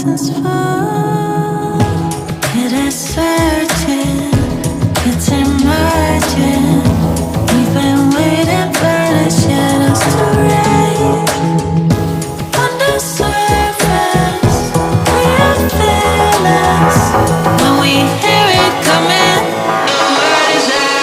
curtains fall. It is certain, it's emerging. We've been waiting for the shadows to rise. On the surface, we are fearless. When we hear it coming, the word is out.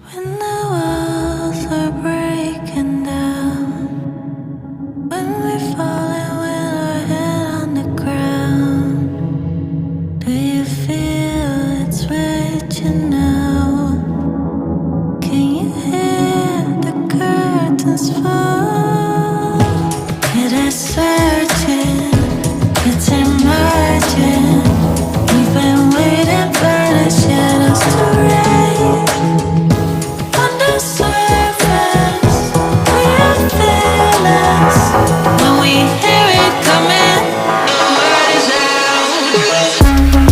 When the walls are breaking down, when we're falling with our head on the ground, do you feel it's reaching now? Can you hear the curtains fall? It is certain, it's emerging. We've been waiting for the shadows to rise. On the surface, we are fearless. When we hear it coming, the word is out.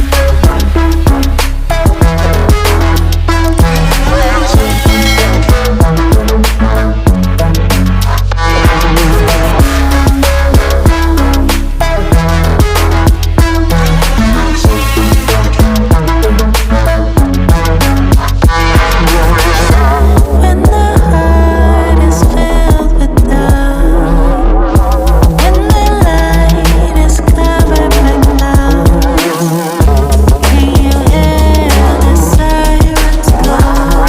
When the heart is filled with doubt, when the light is covered by clouds, can you hear the sirens call?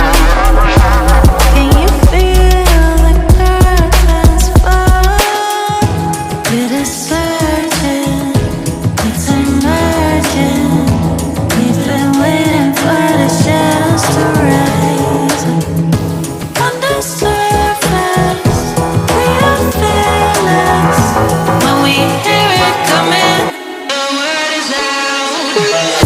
Can you feel the curtains fall? It is certain, it's emerging. We've been waiting for the shadows to rise. On the surface, we are fearless. When we hear it coming, the word is out.